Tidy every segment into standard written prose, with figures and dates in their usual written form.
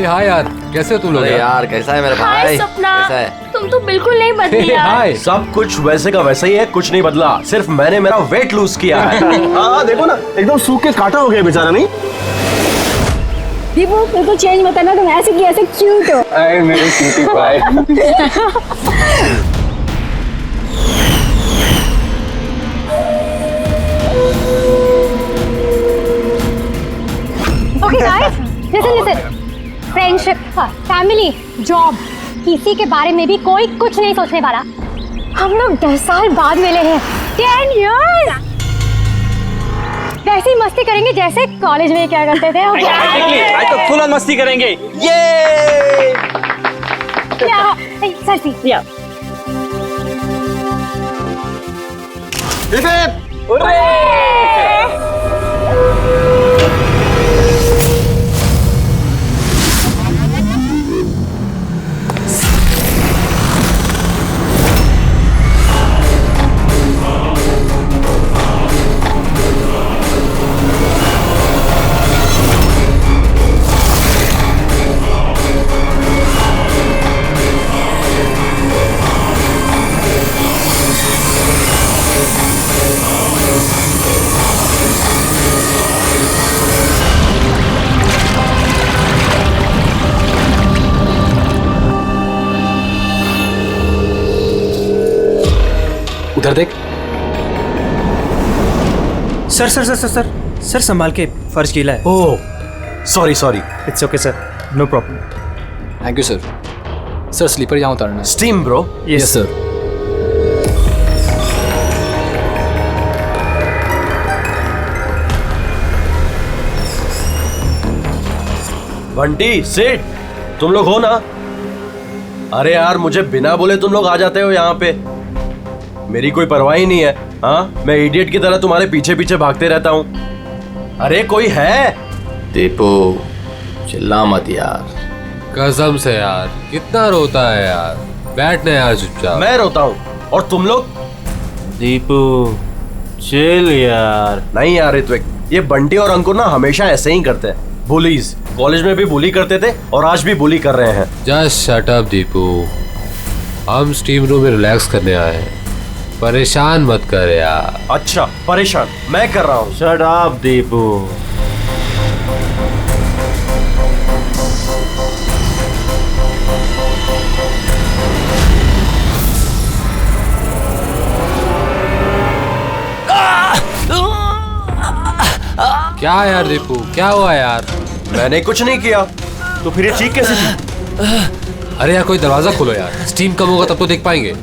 हाय यार, कैसे हो तुम लोग? यार कैसा है मेरा हाय भाई? सपना, कैसा है? तुम तो बिल्कुल नहीं बदली यार। हाय। सब कुछ वैसे का वैसा ही है, कुछ नहीं बदला, सिर्फ मैंने मेरा वेट लूज किया है। हाँ देखो ना, एकदम सूख के काटा हो गया बेचारा। नहीं दीपू, बिल्कुल चेंज मत करना, तुम ऐसे की ऐसे क्यूट हो। अरे मेरे क्यूटी भाई। Okay guys, listen, friendship, family, job, किसी के बारे में भी कोई कुछ नहीं सोचने वाला। हम लोग 10 साल बाद मिले हैं, 10 years। वैसे ही मस्ती करेंगे जैसे कॉलेज में क्या करते थे। आज तो फुल ऑन मस्ती करेंगे। ये सेल्फी। उधर देख। Sir sir sir sir sir sir संभाल के, फर्श गीला है। Oh sorry. It's okay sir, no problem. Thank you sir. Sir slipper यहाँ उतारना है। Steam bro. Yes sir. Bunty Seth, तुम लोग हो ना? अरे यार, मुझे बिना बोले तुम लोग आ जाते हो यहाँ पे, मेरी कोई परवाह ही नहीं है। हाँ, मैं इडियट की तरह तुम्हारे पीछे पीछे भागते रहता हूँ। अरे कोई है? दीपू चिल्ला मत यार। कसम से यार, कितना रोता है यार। बैठना यार चुपचाप। मैं रोता हूँ और तुम लोग? दीपू चिल यार। नहीं यार ऋत्विक, ये बंटी और अंकुर ना हमेशा ऐसे ही करते हैं। बुलीज, कॉलेज में भी बुली करते थे और आज भी बुली कर रहे हैं। जस्ट शट अप दीपू, हम स्टीम रूम में रिलैक्स करने आए हैं, परेशान मत कर यार। अच्छा परेशान मैं कर रहा हूँ। Shut up Deepu. क्या यार दीपू, क्या हुआ यार? मैंने कुछ नहीं किया। तो फिर ये चीख कैसे थी? अरे यार कोई दरवाजा खोलो यार, स्टीम कम होगा तब तो देख पाएंगे।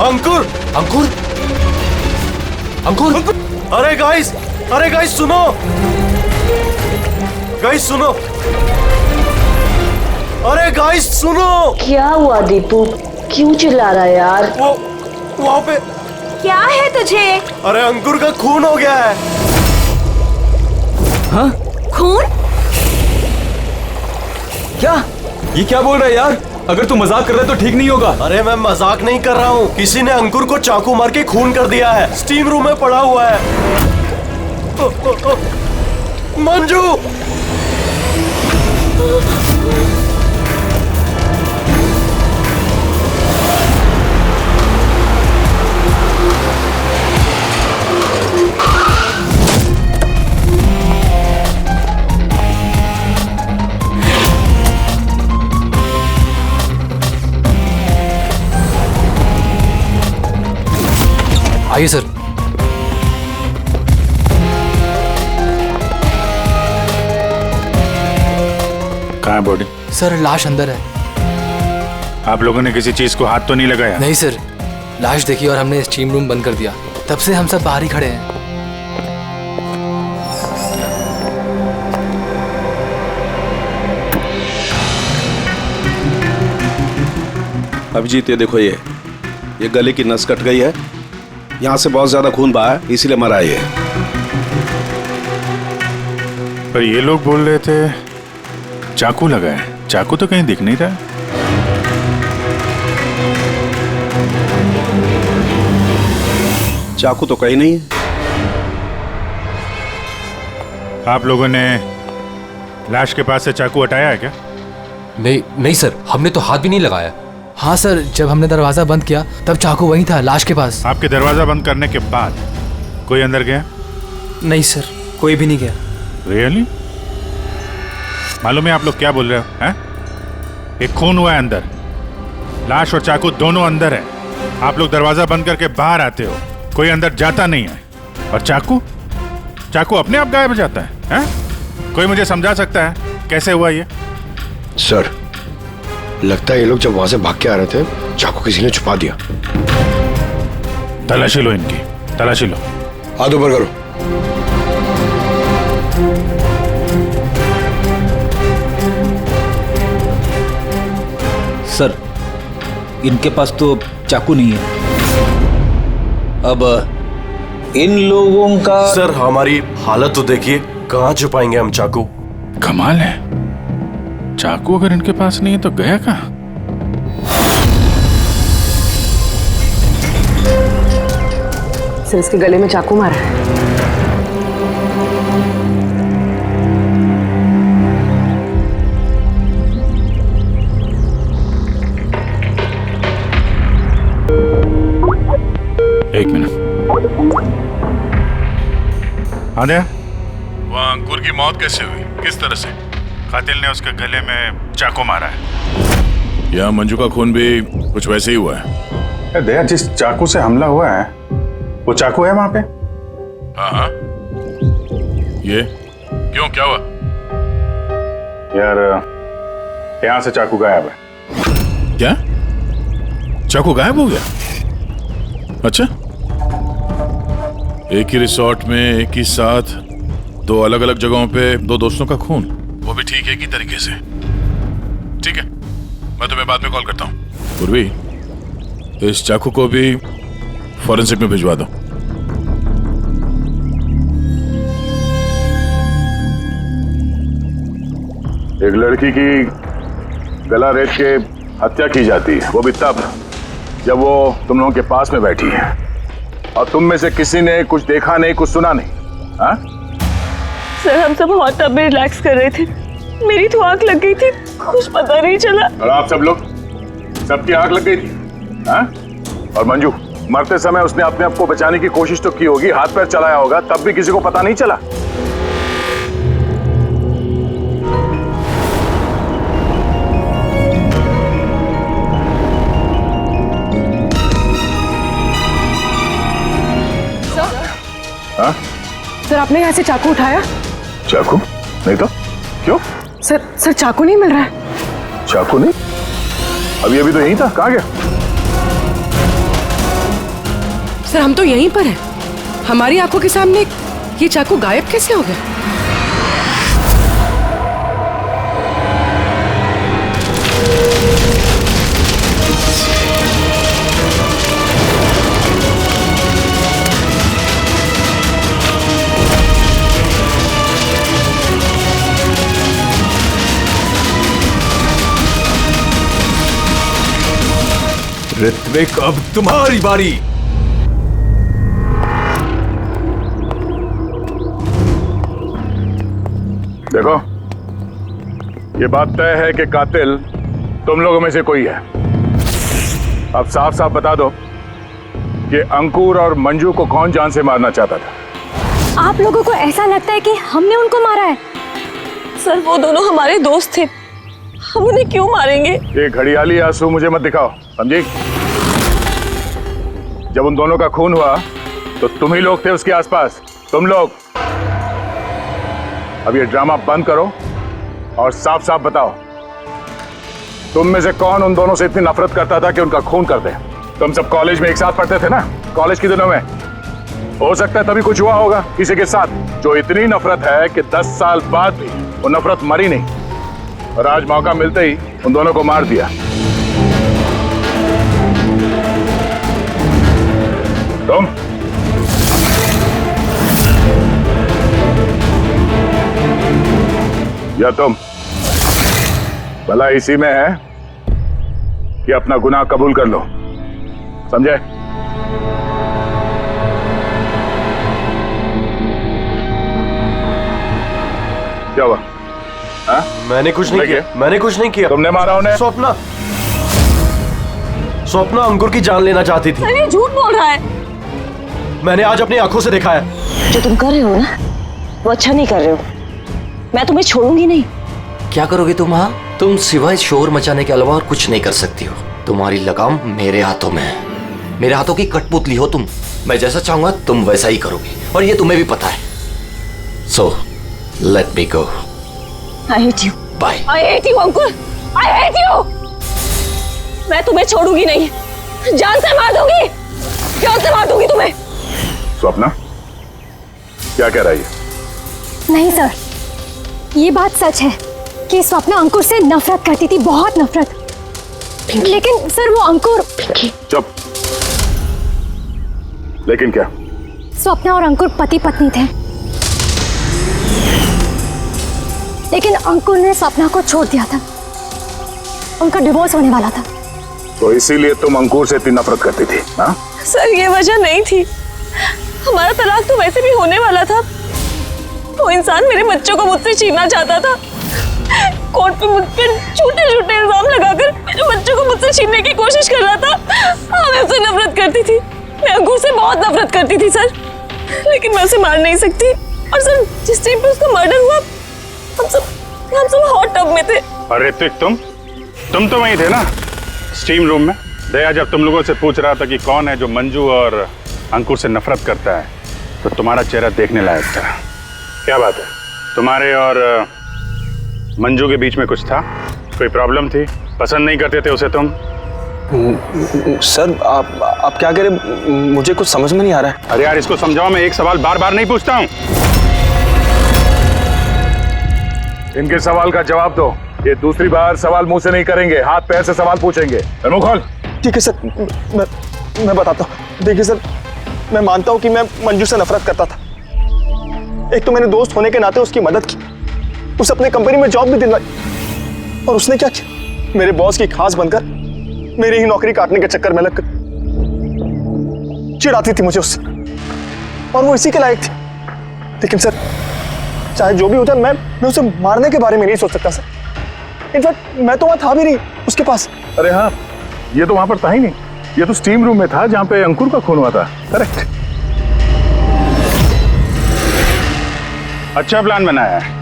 अंकुर अंकुर अंकुर। अरे गाइस सुनो। गाइस सुनो। अरे गाइस सुनो। क्या हुआ दीपू, क्यों चिल्ला रहा है यार? वो वहाँ पे क्या है तुझे? अरे अंकुर का खून हो गया है। हाँ? खून? क्या? ये क्या बोल रहा है यार? अगर तू मजाक कर रहा है तो ठीक नहीं होगा। अरे मैं मजाक नहीं कर रहा हूँ, किसी ने अंकुर को चाकू मार के खून कर दिया है, स्टीम रूम में पड़ा हुआ है। मंजू। आइए सर। कहाँ है बॉडी? सर लाश अंदर है। आप लोगों ने किसी चीज को हाथ तो नहीं लगाया? नहीं सर, लाश देखी और हमने स्टीम रूम बंद कर दिया, तब से हम सब बाहर ही खड़े हैं। अभिजीत ये देखो, ये गले की नस कट गई है, यहाँ से बहुत ज्यादा खून बहा है, इसीलिए मरा ये। पर ये लोग बोल रहे थे चाकू लगा है, चाकू तो कहीं दिख नहीं रहा। चाकू तो कहीं नहीं है। आप लोगों ने लाश के पास से चाकू हटाया है क्या? नहीं नहीं सर, हमने तो हाथ भी नहीं लगाया। हाँ सर, जब हमने दरवाजा बंद किया तब चाकू वहीं था, लाश के पास। आपके दरवाजा बंद करने के बाद कोई अंदर गया? नहीं सर, कोई भी नहीं गया। रियली? मालूम है आप लोग क्या बोल रहे हो? हैं? एक खून हुआ है अंदर, लाश और चाकू दोनों अंदर है। आप लोग दरवाजा बंद करके बाहर आते हो, कोई अंदर जाता नहीं है। और चाकू चाकू अपने आप गायब हो जाता है, हैं? कोई मुझे समझा सकता है कैसे हुआ ये? सर, लगता है ये लोग जब वहां से भाग के आ रहे थे, चाकू किसी ने छुपा दिया। तलाशी लो इनकी, तलाशी लो। हाथ ऊपर करो। सर, इनके पास तो चाकू नहीं है। अब इन लोगों का। सर, हमारी हालत तो देखिए, कहाँ छुपाएंगे हम चाकू? कमाल है, चाकू अगर इनके पास नहीं है तो गया कहाँ? सर, इसके गले में चाकू मारा है। एक मिनट। आद्या, वह अंकुर की मौत कैसे हुई? किस तरह से कातिल ने उसके गले में चाकू मारा है? यहाँ मंजू का खून भी कुछ वैसे ही हुआ है। दया, जिस चाकू से हमला हुआ है वो चाकू है वहां पे? हाँ हाँ। ये क्यों, क्या हुआ? यार, यहाँ से चाकू गायब है। क्या? चाकू गायब हो गया? अच्छा, एक ही रिसोर्ट में एक ही साथ दो अलग अलग जगहों पे दो दोस्तों का खून, वो भी ठीक एक ही तरीके से। ठीक है, मैं तुम्हें बाद में कॉल करता हूँ। पूर्वी, इस चाकू को भी फॉरेंसिक में भिजवा दो। एक लड़की की गला रेत के हत्या की जाती है, वो भी तब जब वो तुम लोगों के पास में बैठी है, और तुम में से किसी ने कुछ देखा नहीं, कुछ सुना नहीं। हाँ? सर, हम सब हॉट टब में रिलैक्स कर रहे थे, मेरी तो आंख लग गई थी, कुछ पता नहीं चला। और आप सब लोग, सबकी आंख लग गई थी? हाँ? और मंजू, मरते समय उसने अपने आप को बचाने की कोशिश तो की होगी, हाथ पैर चलाया होगा, तब भी किसी को पता नहीं चला। हाँ? सर, आपने यहाँ से चाकू उठाया? चाकू नहीं तो क्यों? सर चाकू नहीं मिल रहा है। चाकू नहीं? अभी तो यहीं था, कहाँ गया? सर, हम तो यहीं पर हैं, हमारी आंखों के सामने ये चाकू गायब कैसे हो गया? ऋत्विक, अब तुम्हारी बारी। देखो, ये बात तय है कि कातिल तुम लोगों में से कोई है। अब साफ साफ बता दो कि अंकुर और मंजू को कौन जान से मारना चाहता था? आप लोगों को ऐसा लगता है कि हमने उनको मारा है? सर, वो दोनों हमारे दोस्त थे, हम उन्हें क्यों मारेंगे? ये घड़ियाली आंसू मुझे मत दिखाओ, समझी? जब उन दोनों का खून हुआ तो तुम ही लोग थे उसके आसपास, तुम लोग। अब ये ड्रामा बंद करो और साफ साफ बताओ, तुम में से कौन उन दोनों से इतनी नफरत करता था कि उनका खून कर दे? तुम सब कॉलेज में एक साथ पढ़ते थे ना, कॉलेज के दिनों में। हो सकता है तभी कुछ हुआ होगा किसी के साथ, जो इतनी नफरत है कि 10 साल बाद भी वो नफरत मरी नहीं, और आज मौका मिलते ही उन दोनों को मार दिया। तुम या तुम, भला इसी में है कि अपना गुनाह कबूल कर लो, समझे? क्या हुआ? हाँ? मैंने कुछ नहीं किया, मैंने कुछ नहीं किया। तुमने मारा उन्हें? स्वप्ना अंकुर की जान लेना चाहती थी। अरे झूठ बोल रहा है। मैंने आज अपनी आंखों से देखा है। जो तुम कर रहे हो ना, वो अच्छा नहीं कर रहे हो। मैं तुम्हें छोड़ूंगी नहीं। क्या करोगे तुम? हाँ, तुम सिवाय शोर मचाने के अलावा और कुछ नहीं कर सकती हो। तुम्हारी लगाम मेरे हाथों में है। मेरे हाथों की कठपुतली हो तुम। मैं जैसा चाहूंगा तुम वैसा ही करोगे, और ये तुम्हें भी पता है। So let me go. I hate you. Bye. I hate you Ankur, I hate you. मैं तुम्हें छोड़ूंगी नहीं, जान से मार दूंगी, जान से मार दूंगी तुम्हें। स्वप्ना क्या कह रही है? नहीं सर, ये बात सच है कि स्वप्ना अंकुर से नफरत करती थी, बहुत नफरत। लेकिन सर वो अंकुर। चुप। लेकिन क्या? स्वप्ना और अंकुर पति पत्नी थे, लेकिन अंकुर ने स्वप्ना को छोड़ दिया था। उनका डिवोर्स होने वाला था। तो इसीलिए तुम अंकुर से इतनी नफरत करती थी? हाँ? सर ये वजह नहीं थी, हमारा तलाक तो वैसे भी होने वाला था। वो इंसान मेरे बच्चों को मुझसे छीनना चाहता था। कोर्ट पे मुझ पे झूठे झूठे इल्जाम लगाकर मेरे बच्चों को मुझसे छीनने की कोशिश कर रहा था। मैं उससे नफरत करती थी, मैं अंकुर से बहुत नफरत करती थी सर, लेकिन मैं उसे मार नहीं सकती। और सर जिस टाइम पे उसका मर्डर हुआ, हम सब हॉट टब में थे। और ऋतिक तुम तो वहीं थे ना, स्टीम रूम में। दया जब तुम लोगों से पूछ रहा था कि कौन है जो मंजू और अंकुर से नफरत करता है, तो तुम्हारा चेहरा देखने लायक था। क्या बात है, तुम्हारे और मंजू के बीच में कुछ था? कोई प्रॉब्लम थी? पसंद नहीं करते थे उसे तुम? सर आप क्या कह रहे, मुझे कुछ समझ में नहीं आ रहा है। अरे यार इसको समझाओ, मैं एक सवाल बार बार नहीं पूछता हूँ। इनके सवाल का जवाब दो। ये दूसरी बार सवाल मुंह से नहीं करेंगे, हाथ पैर से सवाल पूछेंगे। मुंह खोल। ठीक है सर, मैं बताता हूँ। देखिए सर, मैं मानता हूँ कि मैं मंजू से नफरत करता था। एक तो मैंने दोस्त होने के नाते उसकी मदद की, उसे अपने कंपनी में जॉब भी दिलवाई, और उसने क्या किया, मेरे बॉस की खास बनकर मेरी ही नौकरी काटने के चक्कर में लगकर चिढ़ाती थी मुझे उससे, और वो इसी के लायक थी। लेकिन सर चाहे जो भी हो जाए, मैं उसे मारने के बारे में नहीं सोच सकता सर। इनफैक्ट मैं तो वहां था भी नहीं उसके पास। अरे हाँ, ये तो वहां पर था ही नहीं, ये तो स्टीम रूम में था जहां पे अंकुर का खून हुआ था। करेक्ट। अच्छा प्लान बनाया है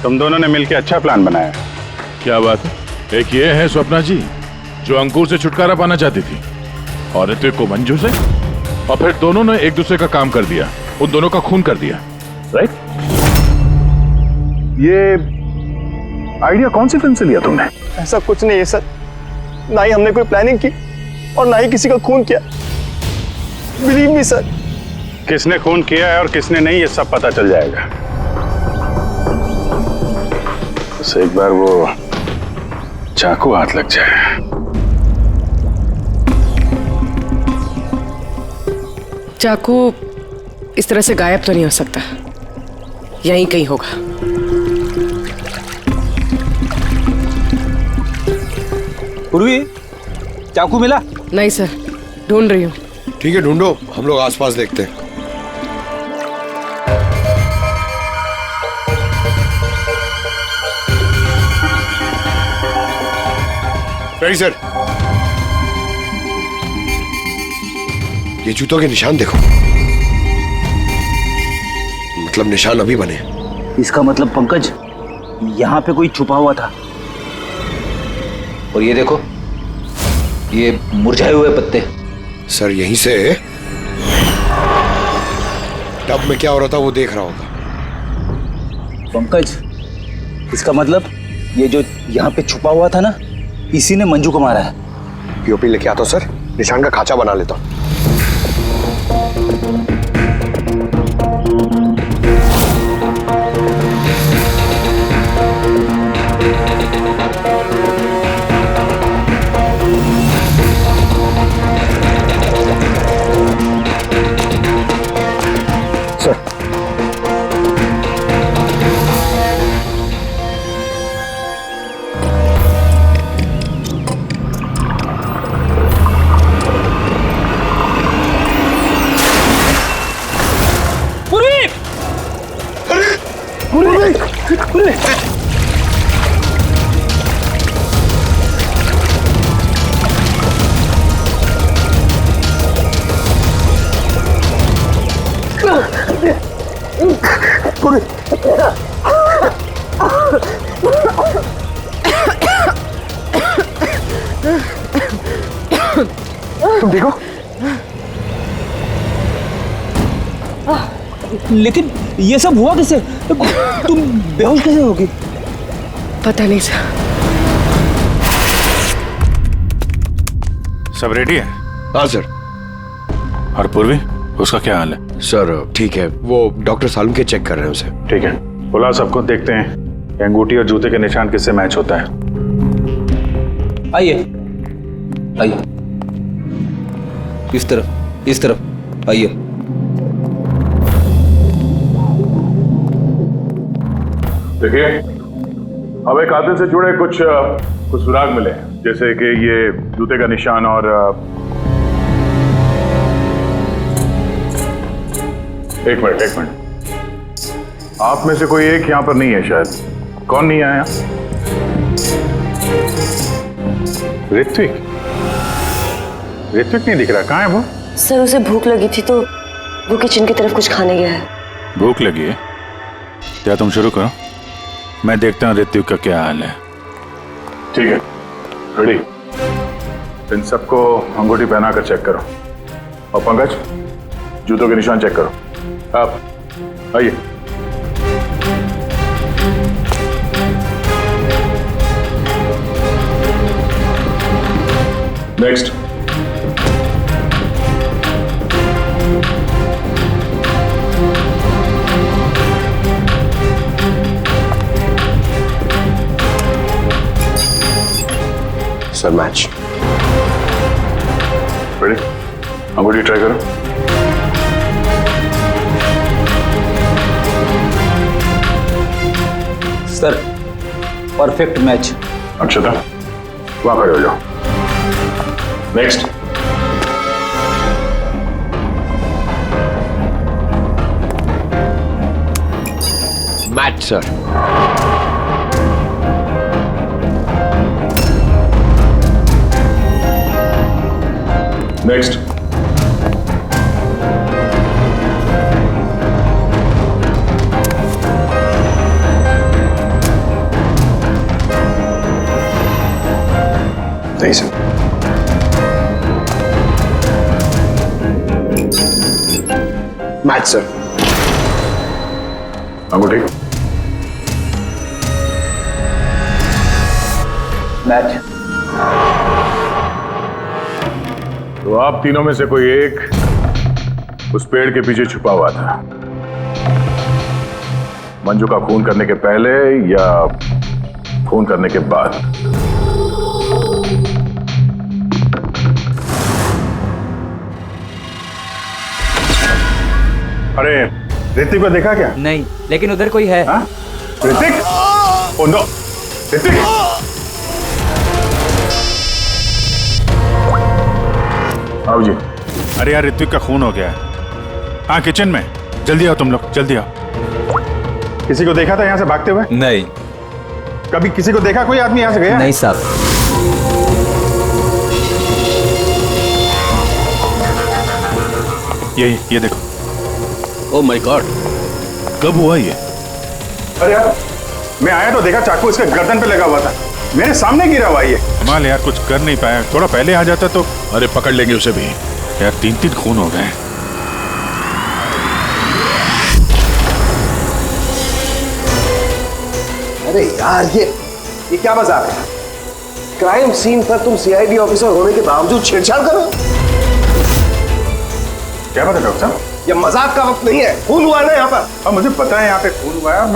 तुम दोनों ने मिलकर, अच्छा प्लान बनाया है। क्या बात है? एक ये है स्वप्ना जी जो अंकुर से छुटकारा पाना चाहती थी, और ऋतिक को मंजू से, और फिर दोनों ने एक दूसरे का काम कर दिया, उन दोनों का खून कर दिया। राइट। ये आइडिया कौन सी फिल्म से लिया तुमने? ऐसा कुछ नहीं है सर, ना ही हमने कोई प्लानिंग की और ना ही किसी का खून किया। Believe me sir. किसने खून किया है और किसने नहीं, ये सब पता चल जाएगा। बस एक बार वो चाकू हाथ लग जाए। चाकू इस तरह से गायब तो नहीं हो सकता, यहीं कहीं होगा। पूर्वी, चाकू मिला? नहीं सर, ढूंढ रही हूँ। ठीक है, ढूंढो, हम लोग आसपास देखते हैं। Ready sir. ये जूतों के निशान देखो, मतलब निशान अभी बने। इसका मतलब पंकज यहाँ पे कोई छुपा हुआ था। और ये देखो, ये मुरझाए हुए पत्ते। सर यहीं से टब में क्या हो रहा था वो देख रहा होगा। पंकज, इसका मतलब ये जो यहाँ पे छुपा हुआ था ना, इसी ने मंजू को मारा है। पीओपी लेके आता हूं सर, निशान का खाचा बना लेता हूं। तुम ठीक हो? लेकिन ये सब हुआ कैसे? तुम बेहोश कैसे होगी? पता नहीं सर। सब रेडी है? हाँ सर। और पूर्वी, उसका क्या हाल है? सर ठीक है, वो डॉक्टर सालम के चेक कर रहे हैं उसे। ठीक है, बुला सबको, देखते हैं अंगूठी और जूते के निशान किससे मैच होता है। आइए आइए, इस तरफ आइए। देखिए, हमें कातिल से जुड़े कुछ सुराग मिले हैं, जैसे कि ये जूते का निशान और एक मिनट, आप में से कोई एक यहाँ पर नहीं है शायद। कौन नहीं आया? ऋत्विक नहीं दिख रहा, कहाँ है वो? सर उसे भूख लगी थी तो वो किचन की तरफ कुछ खाने गया है। भूख लगी है? क्या तुम शुरू करो, मैं देखता हूँ ऋत्विक का क्या हाल है। ठीक है, रेडी। इन सबको अंगूठी पहना कर चेक करो, और पंकज जूतों के निशान चेक करो। आप आइए। नेक्स्ट। Sir match. रेडी, अंगूठी ट्राई करो। Sir perfect match. अच्छा था, वहां खड़े हो जाओ। नेक्स्ट। Match sir. नेक्स्ट। नहीं सर। Match sir. अंगूठी। मैच। तो आप तीनों में से कोई एक उस पेड़ के पीछे छुपा हुआ था, मंजू का खून करने के पहले या खून करने के बाद? अरे ऋतिक को देखा क्या? नहीं, लेकिन उधर कोई है। ऋतिक? Oh no, Hrithik! आओ जी। अरे यार, ऋत्विक का खून हो गया है। हाँ, किचन में। जल्दी आओ तुम लोग, जल्दी आओ। किसी को देखा था यहाँ से भागते हुए? नहीं। कभी किसी को देखा कोई आदमी यहाँ से गया? नहीं साहब। ये देखो। ओह माय गॉड, कब हुआ ये? अरे यार, मैं आया तो देखा चाकू इसके गर्दन पे लगा हुआ था, मेरे सामने गिरा हुआ ये। कमाल यार, कुछ कर नहीं पाया। थोड़ा पहले आ जाता तो। अरे पकड़ लेंगे उसे भी यार, 3 खून हो गए। अरे यार, ये क्या मजाक है? क्राइम सीन पर तुम सीआईडी ऑफिसर होने के बावजूद छेड़छाड़ करो। क्या बात है डॉक्टर साहब? ये मजाक का वक्त नहीं है। खून हुआ ना यहाँ पर। हाँ, मुझे पता है यहाँ पे खून हुआ है।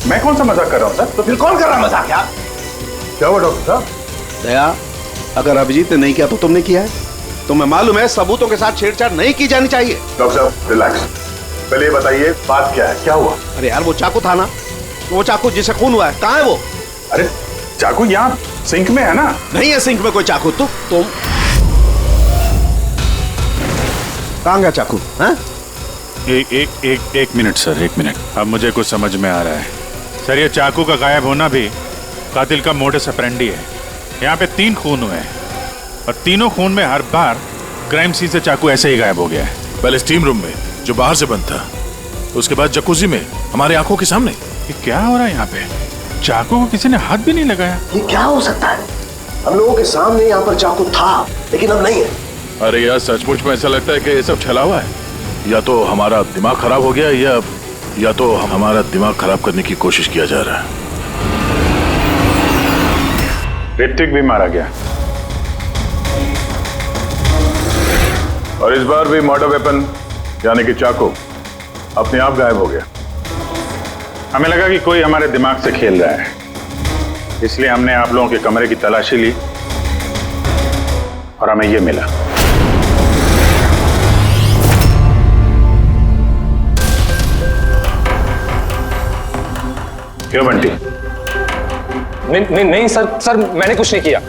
मैं कौन सा मजाक कर रहा हूँ सर? तो फिर कौन कर रहा है मजाक यार? क्या हुआ डॉक्टर साहब? दया, अगर अभिजीत ने नहीं किया तो तुमने किया है। तुम्हें मालूम है सबूतों के साथ छेड़छाड़ नहीं की जानी चाहिए। डॉक्टर साहब रिलैक्स, पहले ये बताइए बात क्या है, क्या हुआ? अरे यार, वो चाकू था ना, वो चाकू जिससे खून हुआ है, कहाँ है वो? अरे चाकू यहाँ सिंक में है ना? नहीं है सिंक में कोई चाकू। तुम कहाँ गया चाकू? हाँ? एक मिनट सर, 1 मिनट। अब मुझे कुछ समझ में आ रहा है सर। ये चाकू का गायब होना भी कातिल का मोडस ऑपरेंडी है। यहाँ पे 3 खून हुए हैं और तीनों खून में हर बार क्राइम सीन से चाकू ऐसे ही गायब हो गया है। पहले स्टीम रूम में जो बाहर से बंद था, उसके बाद जकूजी में हमारे आंखों के सामने। ये क्या हो रहा है यहाँ पे? चाकू को किसी ने हाथ भी नहीं लगाया। ये क्या हो सकता है? हम लोगों के सामने यहाँ पर चाकू था, लेकिन अब नहीं है। अरे यार सचमुच में ऐसा लगता है कि ये सब छला हुआ है। या तो हमारा दिमाग खराब हो गया या तो हमारा दिमाग खराब करने की कोशिश किया जा रहा है। ऋतिक भी मारा गया और इस बार भी मर्डर वेपन यानी कि चाकू अपने आप गायब हो गया। हमें लगा कि कोई हमारे दिमाग से खेल रहा है, इसलिए हमने आप लोगों के कमरे की तलाशी ली और हमें ये मिला। क्यों बंटी? नहीं सर मैंने कुछ नहीं किया।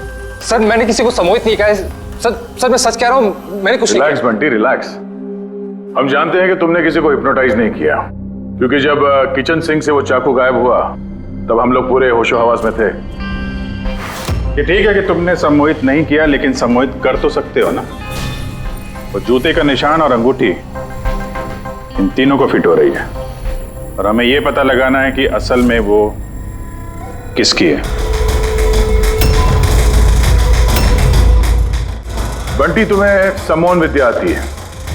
सर मैंने किसी को सम्मोहित नहीं किया है। सर मैं सच कह रहा हूं, मैंने कुछ नहीं किया। Relax Bunty, relax. हम जानते हैं कि तुमने किसी को हिप्नोटाइज नहीं किया, क्योंकि जब किचन सिंक से वो चाकू गायब हुआ तब हम लोग पूरे होशो हवास में थे। ये ठीक है कि तुमने सम्मोहित नहीं किया, लेकिन सम्मोहित कर तो सकते हो ना। वो जूते का निशान और अंगूठी इन तीनों को फिट हो रही है और हमें ये पता लगाना है कि असल में वो किसकी है। बंटी, तुम्हें सम्मोहन विद्या आती है।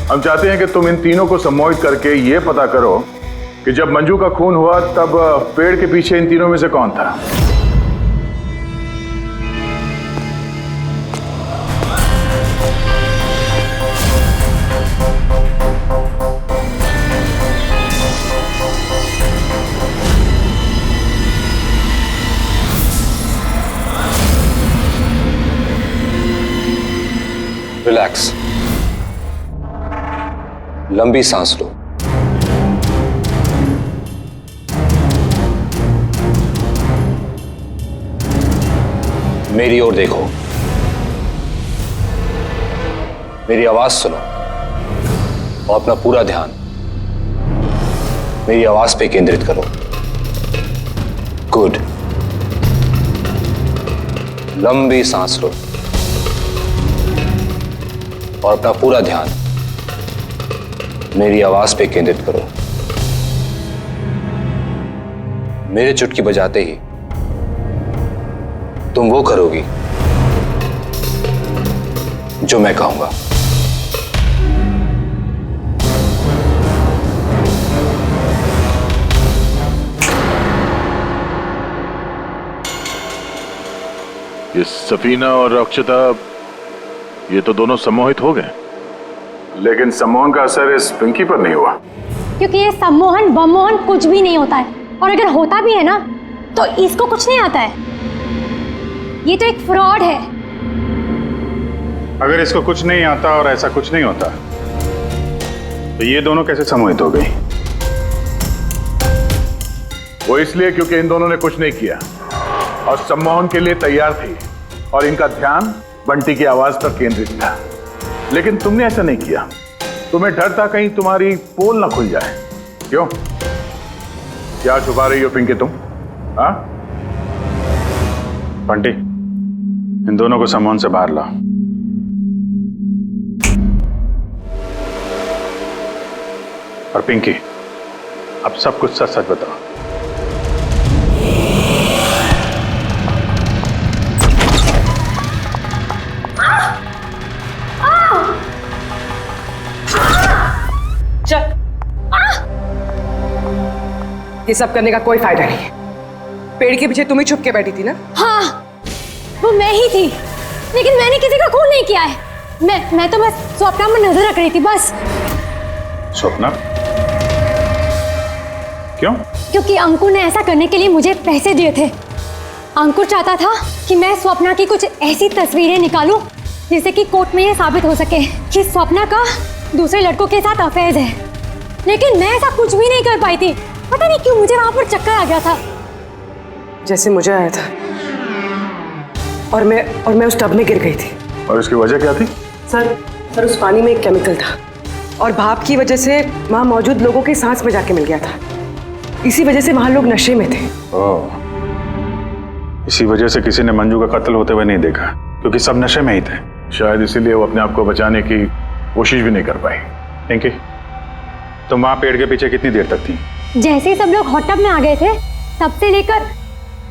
हम चाहते हैं कि तुम इन तीनों को सम्मोहित करके ये पता करो कि जब मंजू का खून हुआ तब पेड़ के पीछे इन तीनों में से कौन था। रिलैक्स, लंबी सांस लो। मेरी ओर देखो, मेरी आवाज सुनो और अपना पूरा ध्यान मेरी आवाज पे केंद्रित करो। गुड। लंबी सांस लो और अपना पूरा ध्यान मेरी आवाज पे केंद्रित करो। मेरे चुटकी बजाते ही तुम वो करोगी जो मैं कहूंगा। ये सफीना और अक्षता, ये तो दोनों सम्मोहित हो गए, लेकिन सम्मोहन का असर इस पिंकी पर नहीं हुआ। क्योंकि ये सम्मोहन बमोहन कुछ भी नहीं होता है, और अगर होता भी है ना तो इसको कुछ नहीं आता है। ये तो एक फ्रॉड है। अगर इसको कुछ नहीं आता और ऐसा कुछ नहीं होता तो ये दोनों कैसे सम्मोहित हो गई? वो इसलिए क्योंकि इन दोनों ने कुछ नहीं किया और सम्मोहन के लिए तैयार थी और इनका ध्यान बंटी की आवाज पर केंद्रित था। लेकिन तुमने ऐसा नहीं किया। तुम्हें डर था कहीं तुम्हारी पोल ना खुल जाए। क्यों? क्या छुपा रही हो पिंकी तुम? हाँ बंटी, इन दोनों को सम्मोहन से बाहर लाओ। और पिंकी, अब सब कुछ सच सच बताओ। चल, ये सब करने का कोई फायदा नहीं है। पेड़ के पीछे तुम ही छुप के बैठी थी ना? हाँ, वो मैं ही थी, लेकिन मैंने किसी का खून नहीं किया है। मैं तो बस स्वप्ना में नजर रख रही थी बस। स्वप्ना? क्यों? क्योंकि अंकुर ने ऐसा करने के लिए मुझे पैसे दिए थे। अंकुर चाहता था कि मैं स्वप्ना की कुछ ऐसी तस्वीरें निकालूं जिससे कि कोर्ट में ये साबित हो सके कि स्वप्ना का दूसरे लड़कों के साथ अफेयर है। लेकिन मैं ऐसा कुछ भी नहीं कर पाई थी। पता नहीं क्यों मुझे वहां पर चक्कर आ गया था, जैसे मुझे आया था। और मैं उस टब में गिर गई थी। और उसकी वजह क्या थी? सर उस पानी में एक केमिकल था और भाप की वजह से वहां मौजूद लोगों की सांस में जाके मिल गया था। इसी वजह से वहां लोग नशे में थे। इसी वजह से किसी ने मंजू का कत्ल होते हुए नहीं देखा, क्योंकि सब नशे में ही थे। शायद इसीलिए वो अपने आप को बचाने की कोशिश भी नहीं कर पाई। पिंकी, तुम वहां पेड़ के पीछे कितनी देर तक थी? जैसे ही सब लोग हॉट टब में आ गए थे तब से लेकर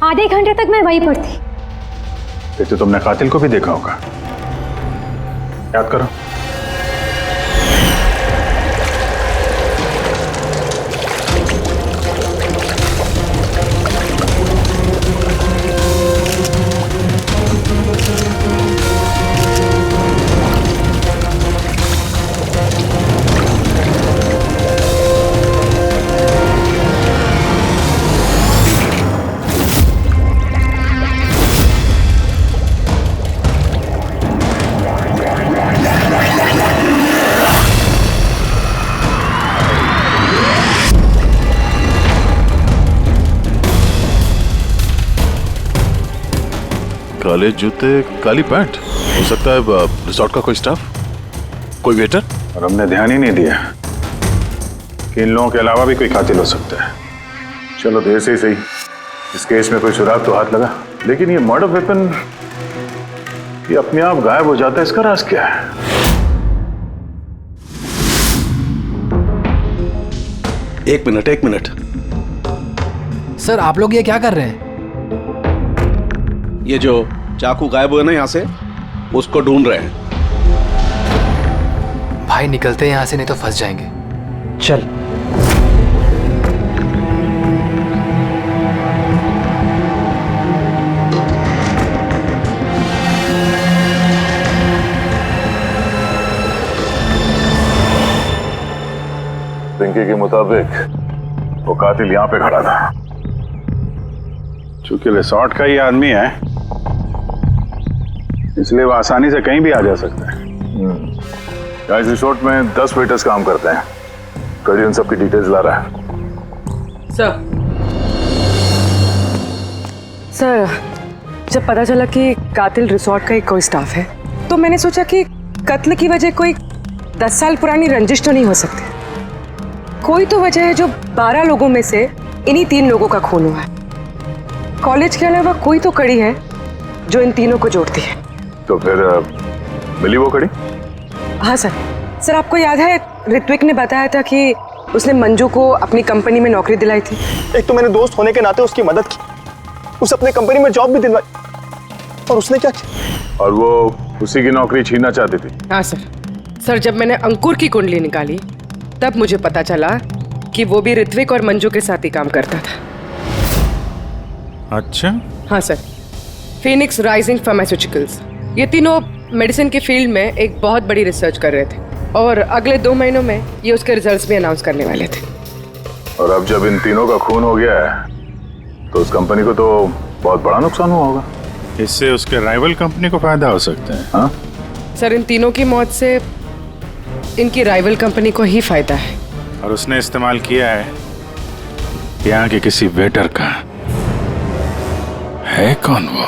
आधे घंटे तक मैं वहीं पर थी। फिर तो तुमने कातिल को भी देखा होगा। याद करो। काले जूते, काली पैंट। हो सकता है रिसोर्ट का कोई स्टाफ, कोई वेटर। और हमने ध्यान ही नहीं दिया कि इन लोगों के अलावा भी कोई कातिल हो सकता है। चलो देर से ही सही, इस केस में कोई सुराग तो हाथ लगा, लेकिन ये मर्डर वेपन ये अपने आप गायब हो जाता है, इसका राज क्या है? एक मिनट। सर आप लोग ये क्या कर रहे हैं? ये जो चाकू गायब हुआ ना यहाँ से, उसको ढूंढ रहे हैं। भाई निकलते हैं यहाँ से, नहीं तो फंस जाएंगे। चल। पिंकी के मुताबिक वो कातिल यहाँ पे खड़ा था। चूंकि रिसोर्ट का ही आदमी है, इसलिए वो आसानी से कहीं भी आ जा सकता है। इस रिसोर्ट में 10 वेटर्स काम करते हैं। कड़ी उन सब की डिटेल्स ला रहा है। सर, जब पता चला कि कातिल रिसोर्ट का ही कोई स्टाफ है, तो मैंने सोचा कि कत्ल की वजह कोई 10 साल पुरानी रंजिश तो नहीं हो सकती। कोई तो वजह है जो 12 लोगों में से इन्हीं 3 लोगों का खून हुआ है। कॉलेज के अलावा कोई तो कड़ी है जो इन तीनों को जोड़ती है। तो फिर मिली वो कड़ी? हाँ सर, आपको याद है ऋत्विक ने बताया था कि उसने मंजू को अपनी कंपनी में नौकरी दिलाई थी। एक तो मैंने दोस्त होने के नाते उसकी मदद की, उसे अपने कंपनी में जॉब भी दिलवाई, और उसने क्या किया? और वो उसी की नौकरी छीनना चाहती थी। हाँ सर, जब मैंने अंकुर की कुंडली निकाली तब मुझे पता चला कि वो भी ऋत्विक और मंजू के साथ ही काम करता था। अच्छा। हाँ सर, फिनिक्स राइजिंग फार्मास्यूटिकल्स, ये तीनों मेडिसिन की फील्ड में एक बहुत बड़ी रिसर्च कर रहे थे और अगले 2 महीनों में ये उसके रिजल्ट्स भी अनाउंस करने वाले थे। और अब जब इन तीनों का खून हो गया है तो उस कंपनी को तो बहुत बड़ा नुकसान हुआ होगा। इससे उसके राइवल कंपनी को फायदा हो सकता है। हाँ सर, इन तीनों की मौत से इनकी राइवल कंपनी को ही फायदा है। और उसने इस्तेमाल किया है यहाँ के किसी वेटर का। है कौन वो?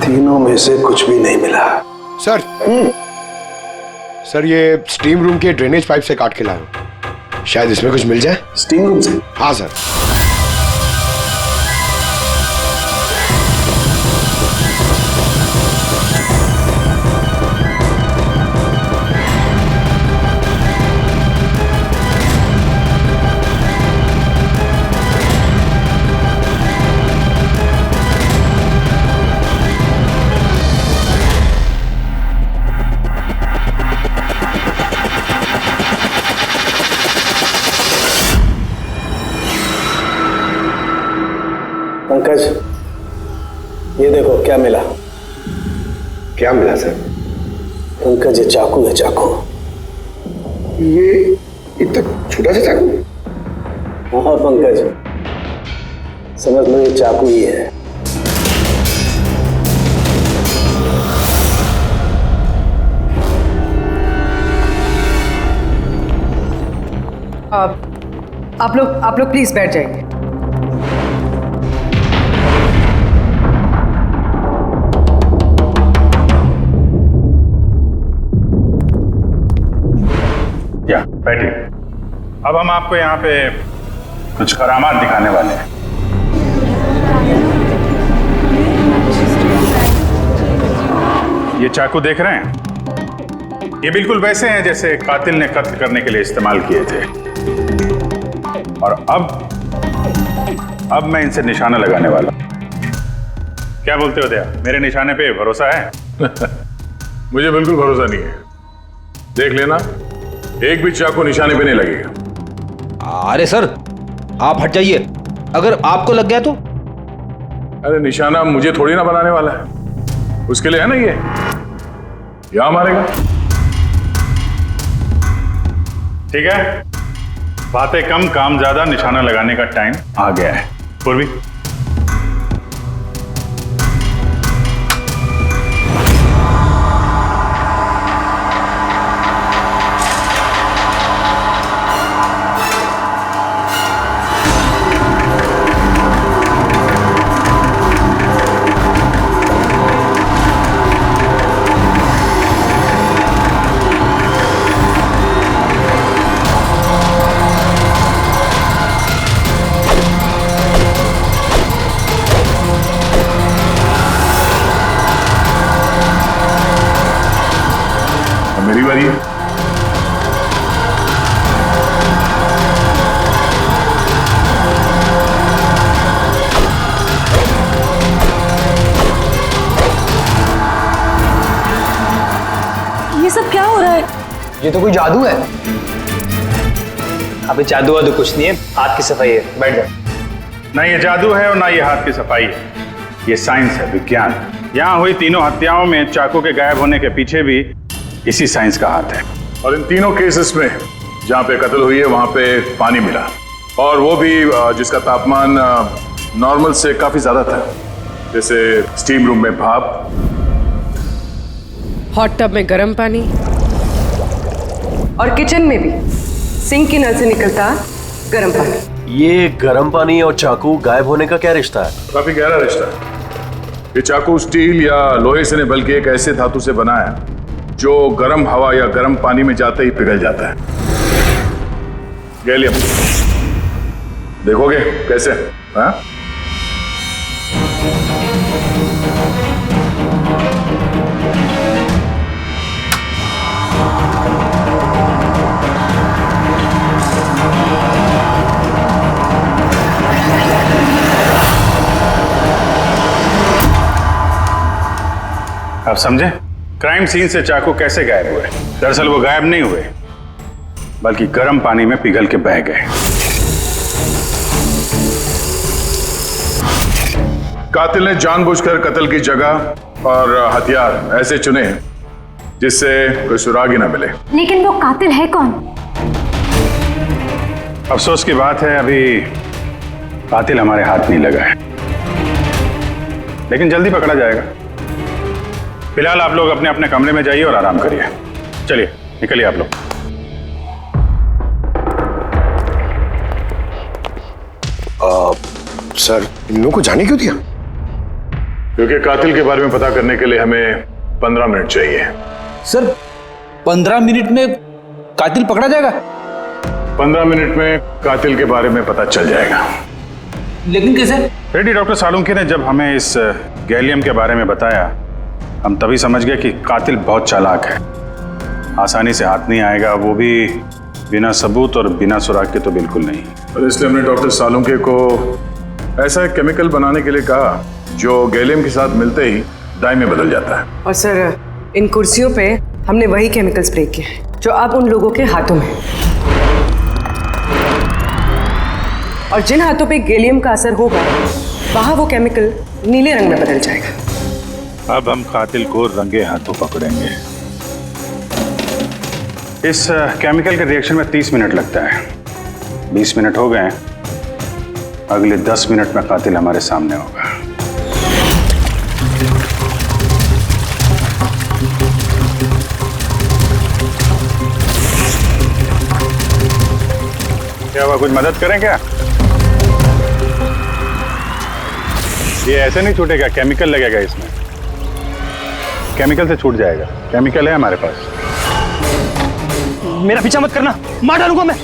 तीनों में से कुछ भी नहीं मिला। सर ये स्टीम रूम के ड्रेनेज पाइप से काट के लाया हूं, शायद इसमें कुछ मिल जाए। स्टीम रूम से? हाँ सर। पंकज, ये देखो क्या मिला। क्या मिला सर? पंकज, ये चाकू है, चाकू। ये इतना छोटा सा चाकू? हाँ पंकज, समझ लो ये चाकू ही है। आप लोग प्लीज बैठ जाइए। बैठिए। अब हम आपको यहाँ पे कुछ करामात दिखाने वाले हैं। ये चाकू देख रहे हैं? ये बिल्कुल वैसे हैं जैसे कातिल ने कत्ल करने के लिए इस्तेमाल किए थे। और अब मैं इनसे निशाना लगाने वाला। क्या बोलते हो दया, मेरे निशाने पे भरोसा है? मुझे बिल्कुल भरोसा नहीं है। देख लेना, एक भी चाकू निशाने पे नहीं लगेगा। अरे सर, आप हट जाइए, अगर आपको लग गया तो? अरे निशाना मुझे थोड़ी ना बनाने वाला है, उसके लिए है ना ये, यहां मारेगा। ठीक है, बातें कम काम ज्यादा, निशाना लगाने का टाइम आ गया है। पूर्वी, मेरी बारी है। ये सब क्या हो रहा है? ये तो कोई जादू है। अबे जादू वादू कुछ नहीं है, हाथ की सफाई है, बैठ जा। ना ये जादू है और ना ये हाथ की सफाई है, ये साइंस है, विज्ञान। यहाँ हुई तीनों हत्याओं में चाकू के गायब होने के पीछे भी इसी साइंस का हाथ है। और इन तीनों केसेस में जहां पे कत्ल हुई है वहां पे पानी मिला, और वो भी जिसका तापमान नॉर्मल से काफी ज्यादा था, जैसे स्टीम रूम में भाप, हॉट टब में गर्म पानी, और किचन में भी सिंक की नल से निकलता गर्म पानी। ये गर्म पानी और चाकू गायब होने का क्या रिश्ता है? काफी गहरा रिश्ता है। ये चाकू स्टील या लोहे से नहीं बल्कि एक ऐसे धातु से बना है जो गर्म हवा या गर्म पानी में जाते ही पिघल जाता है। गैलियम, देखोगे कैसे? हाँ? आप समझे क्राइम सीन से चाकू कैसे गायब हुए? दरअसल वो गायब नहीं हुए, बल्कि गर्म पानी में पिघल के बह गए। कातिल ने जानबूझकर कत्ल की जगह और हथियार ऐसे चुने जिससे कोई सुराग ही ना मिले। लेकिन वो कातिल है कौन? अफसोस की बात है, अभी कातिल हमारे हाथ नहीं लगा है, लेकिन जल्दी पकड़ा जाएगा। फिलहाल आप लोग अपने अपने कमरे में जाइए और आराम करिए। चलिए निकलिए आप लोग। सर, इन लोगों को जाने क्यों दिया? क्योंकि कातिल के बारे में पता करने के लिए हमें 15 मिनट चाहिए। सर, 15 मिनट में कातिल पकड़ा जाएगा? 15 मिनट में कातिल के बारे में पता चल जाएगा। लेकिन कैसे? रेड्डी डॉक्टर सालुंके ने जब हमें इस गैलियम के बारे में बताया, हम तभी समझ गए कि कातिल बहुत चालाक है, आसानी से हाथ नहीं आएगा, वो भी बिना सबूत और बिना सुराग के तो बिल्कुल नहीं। और इसलिए हमने डॉक्टर सालुंके को ऐसा एक केमिकल बनाने के लिए कहा जो गैलियम के साथ मिलते ही डाई में बदल जाता है। और सर, इन कुर्सियों पे हमने वही केमिकल स्प्रे किया है जो अब उन लोगों के हाथों में है। और जिन हाथों पे गैलियम का असर होगा वहां वो केमिकल नीले रंग में बदल जाएगा। अब हम कातिल को रंगे हाथों पकड़ेंगे। इस केमिकल के रिएक्शन में 30 मिनट लगता है। 20 मिनट हो गए, अगले 10 मिनट में कातिल हमारे सामने होगा। क्या हुआ, कुछ मदद करें क्या? ये ऐसे नहीं छूटेगा, केमिकल लगेगा इसमें। केमिकल से छूट जाएगा, केमिकल है हमारे पास। मेरा पीछा मत करना, मार डालूंगा मैं।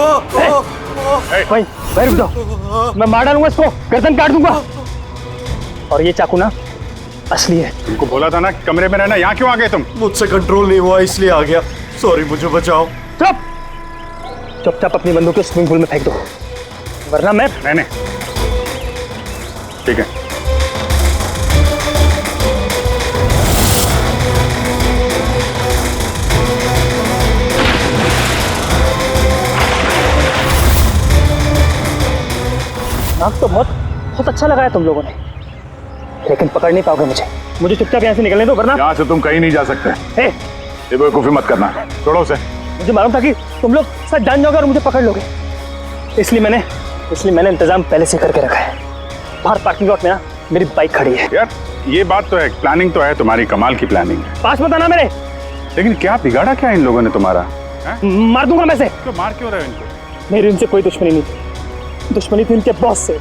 भाई भाई रुक जाओ, मैं मार डालूंगा इसको, गर्दन काट दूंगा। और ये चाकू ना असली है। तुमको बोला था ना कमरे में रहना, यहाँ क्यों आ गए तुम? मुझसे कंट्रोल नहीं हुआ इसलिए आ गया। सॉरी, मुझे बचाओ। चुप चुपचाप अपनी बंदूक को स्विमिंग पूल में फेंक दो, वरना मैं नहीं ठीक है। नाक तो बहुत अच्छा लगाया तुम लोगों ने, लेकिन पकड़ नहीं पाओगे मुझे चुपचाप यहाँ से निकलने दो, वरना यहाँ से तुम कहीं नहीं जा सकते। ये बेवकूफी मत करना, छोड़ो उसे। मुझे मालूम था कि तुम लोग सच जान जाओगे और मुझे पकड़ लोगे, इसलिए मैंने इंतजाम पहले से करके रखा है। बाहर पार्किंग लॉट में ना मेरी बाइक खड़ी है। यार ये बात तो है, प्लानिंग तो है तुम्हारी, कमाल की प्लानिंग है। पास मत आना मेरे। लेकिन क्या बिगाड़ा क्या इन लोगों ने तुम्हारा? मार दूंगा मैं से। तो मार क्यों रहे हो इनको? मेरी उनसे कोई दुश्मनी नहीं थी, दुश्मनी थी इनके बॉस से।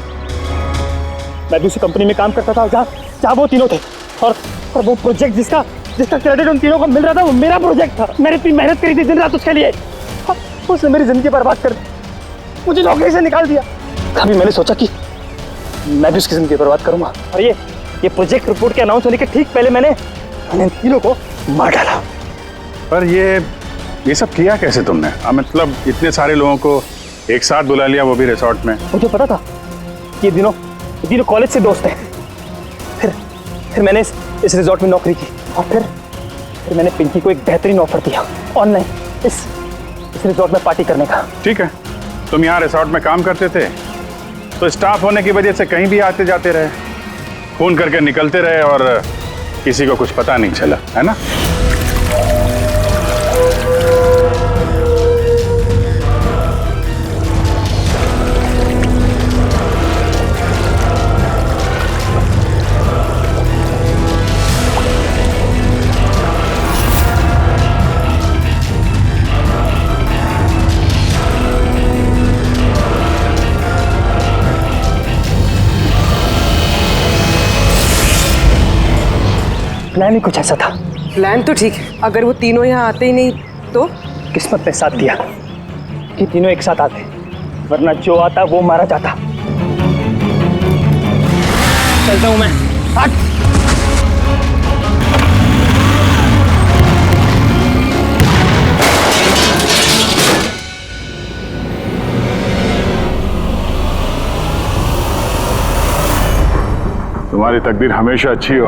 मैं दूसरी कंपनी में काम करता था जहाँ वो तीनों थे, और वो प्रोजेक्ट जिसका क्रेडिट उन तीनों को मिल रहा था वो मेरा प्रोजेक्ट था। मैंने इतनी मेहनत करी थी दिन रात उसके लिए, उसने मेरी जिंदगी बर्बाद कर दी, मुझे नौकरी से निकाल दिया। कभी मैंने सोचा कि मैं भी उसकी जिंदगी बर्बाद करूंगा, और ये प्रोजेक्ट रिपोर्ट के अनाउंस होने के ठीक पहले मैंने इन तीनों को मार डाला। पर ये सब किया कैसे तुमने? मतलब इतने सारे लोगों को एक साथ बुला लिया, वो भी रिसोर्ट में। मुझे पता था कि ये तीनों कॉलेज से दोस्त हैं। फिर मैंने इस रिसोर्ट में नौकरी की, और फिर मैंने पिंकी को एक बेहतरीन ऑफर दिया ऑनलाइन इस रिसोर्ट में पार्टी करने का। ठीक है, तुम यहाँ रिसोर्ट में काम करते थे तो स्टाफ होने की वजह से कहीं भी आते जाते रहे, फोन करके निकलते रहे, और किसी को कुछ पता नहीं चला, है ना? प्लान ही कुछ ऐसा था। प्लान तो ठीक है, अगर वो तीनों यहाँ आते ही नहीं तो? किस्मत ने साथ दिया कि तीनों एक साथ आते, वरना जो आता वो मारा जाता। चलता हूं मैं, हट। तुम्हारी तकदीर हमेशा अच्छी हो,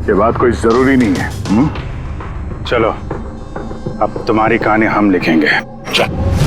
ये बात कोई जरूरी नहीं है। चलो अब तुम्हारी कहानी हम लिखेंगे। चल।